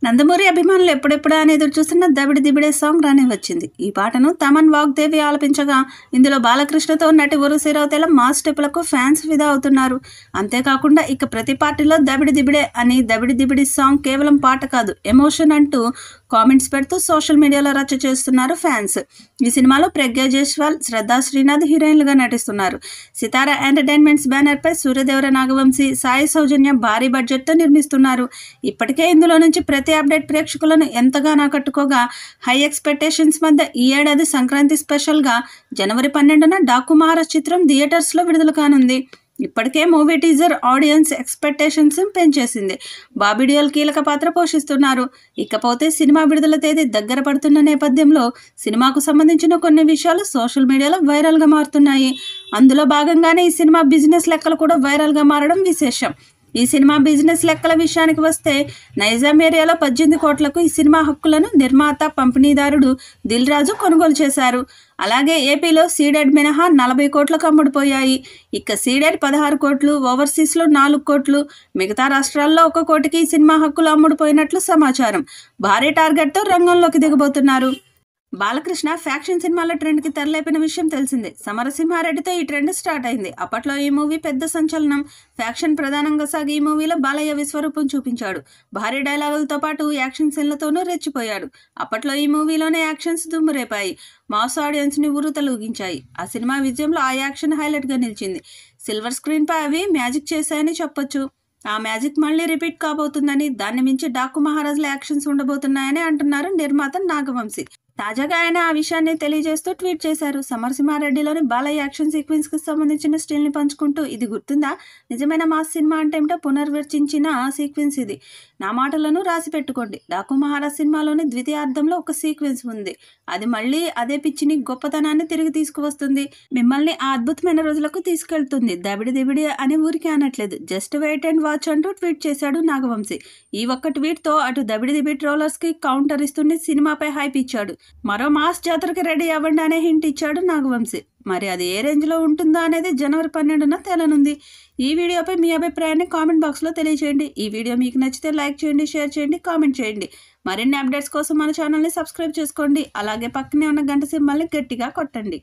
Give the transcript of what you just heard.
నందమూరి అభిమానులు ఎప్పుడెప్పుడా అని ఎదురు చూస్తున్న దబిడి దిబిడే సాంగ్ రానే వచ్చింది. ఈ పాటను తమన్ వాగ్దేవి ఆలపించగా ఇందులో బాలకృష్ణతో నటి ఉర్వశి రౌతేల మాస్ స్టెప్పులకు ఫ్యాన్స్ ఫిదా అవుతున్నారు. అంతేకాకుండా ఇక ప్రతి పార్టీలో దబిడి దిబిడే అని దబిడి దిబిడి సాంగ్ కేవలం పాట కాదు ఎమోషన్ అంటూ కామెంట్స్ పెడుతూ సోషల్ మీడియాలో రచ్చ చేస్తున్నారు ఫ్యాన్స్. ఈ సినిమాలో ప్రజ్ఞా జైస్వాల్, శ్రద్ధా శ్రీనాథ్ హీరోయిన్లుగా నటిస్తున్నారు. సితారా ఎంటర్టైన్మెంట్స్ బ్యానర్ పై సూర్యదేవర నాగవంశీ, సాయి సౌజన్య భారీ బడ్జెట్తో నిర్మిస్తున్నారు. ఇప్పటికే ఇందులో నుంచి ప్రతి అప్డేట్ ప్రేక్షకులను ఎంతగానో ఆకట్టుకోగా హై ఎక్స్పెక్టేషన్స్ మధ్య ఈ ఏడాది సంక్రాంతి స్పెషల్గా జనవరి 12న డాకు మహారాజ్ చిత్రం థియేటర్స్లో విడుదల కానుంది. ఇప్పటికే మూవీ టీజర్ ఆడియన్స్ ఎక్స్పెక్టేషన్స్ పెంచేసింది. బాబీ డియోల్ కీలక పాత్ర పోషిస్తున్నారు. ఇకపోతే సినిమా విడుదల తేదీ దగ్గర పడుతున్న నేపథ్యంలో సినిమాకు సంబంధించిన కొన్ని విషయాలు సోషల్ మీడియాలో వైరల్గా మారుతున్నాయి. అందులో భాగంగానే ఈ సినిమా బిజినెస్ లెక్కలు కూడా వైరల్గా మారడం విశేషం. ఈ సినిమా బిజినెస్ లెక్కల విషయానికి వస్తే నైజాం ఏరియాలో 18 కోట్లకు ఈ సినిమా హక్కులను నిర్మాత, పంపిణీదారుడు దిల్ రాజు కొనుగోలు చేశారు. అలాగే ఏపీలో సీడెడ్ మినహా 40 కోట్లకు అమ్ముడుపోయాయి. ఇక సీడెడ్ 16 కోట్లు, ఓవర్సీస్లో 4 కోట్లు, మిగతా రాష్ట్రాల్లో 1 కోటికి ఈ సినిమా హక్కులు అమ్ముడుపోయినట్లు సమాచారం. భారీ టార్గెట్తో రంగంలోకి దిగబోతున్నారు. బాలకృష్ణ ఫ్యాక్షన్ సినిమాల ట్రెండ్కి తెరలేపిన విషయం తెలిసిందే. సమరసింహారెడ్డితో ఈ ట్రెండ్ స్టార్ట్ అయింది. అప్పట్లో ఈ మూవీ పెద్ద సంచలనం. ఫ్యాక్షన్ ప్రధానంగా సాగి ఈ మూవీలో బాలయ్య విశ్వరూపం చూపించాడు. భారీ డైలాగులతో పాటు యాక్షన్ సీన్లతోనూ రెచ్చిపోయాడు. అప్పట్లో ఈ మూవీలోనే యాక్షన్స్ దుమ్మురేపాయి. మాస్ ఆడియన్స్ని ఉర్రూతలూగించాయి. ఆ సినిమా విజయంలో ఆ యాక్షన్ హైలైట్గా నిలిచింది. సిల్వర్ స్క్రీన్పై అవి మ్యాజిక్ చేశాయని చెప్పొచ్చు. ఆ మ్యాజిక్ మళ్ళీ రిపీట్ కాబోతుందని, దాన్ని మించి డాకు మహారాజ్ల యాక్షన్స్ ఉండబోతున్నాయని అంటున్నారు నిర్మాత నాగవంశీ. తాజాగా ఆయన ఆ విషయాన్ని తెలియజేస్తూ ట్వీట్ చేశారు. సమరసింహారెడ్డిలోని బాలయ్య యాక్షన్ సీక్వెన్స్కి సంబంధించిన స్టిల్ని పంచుకుంటూ, ఇది గుర్తుందా, నిజమైన మాస్ సినిమా అంటే ఏమిటో పునర్విర్చించిన సీక్వెన్స్ ఇది. నా మాటలను రాసి పెట్టుకోండి. డాకు మహారాజ్ సినిమాలోని ద్వితీయార్థంలో ఒక సీక్వెన్స్ ఉంది. అది మళ్ళీ అదే పిచ్చిని, గొప్పతనాన్ని తిరిగి తీసుకువస్తుంది. మిమ్మల్ని ఆ అద్భుతమైన రోజులకు తీసుకెళ్తుంది. దబిడి దిబిడి అని ఊరికే అనట్లేదు, జస్ట్ వెయిట్ అండ్ వాచ్ అంటూ ట్వీట్ చేశాడు నాగవంశీ. ఈ ఒక్క ట్వీట్తో అటు దబిడి దిబిడి ట్రోలర్స్కి కౌంటర్ ఇస్తుండి సినిమాపై హైప్ ఇచ్చాడు. మరో మాస్ జాతరకి రెడీ అవ్వండి అనే హింట్ ఇచ్చాడు నాగవంశీ. మరి అది ఏ రేంజ్లో ఉంటుందో అనేది జనవరి 12న తేలనుంది. ఈ వీడియోపై మీ అభిప్రాయాన్ని కామెంట్ బాక్స్లో తెలియజేయండి. ఈ వీడియో మీకు నచ్చితే లైక్ చేయండి, షేర్ చేయండి, కామెంట్ చేయండి. మరిన్ని అప్డేట్స్ కోసం మన ఛానల్ని సబ్స్క్రైబ్ చేసుకోండి. అలాగే పక్కనే ఉన్న గంట సింబల్ని గట్టిగా కొట్టండి.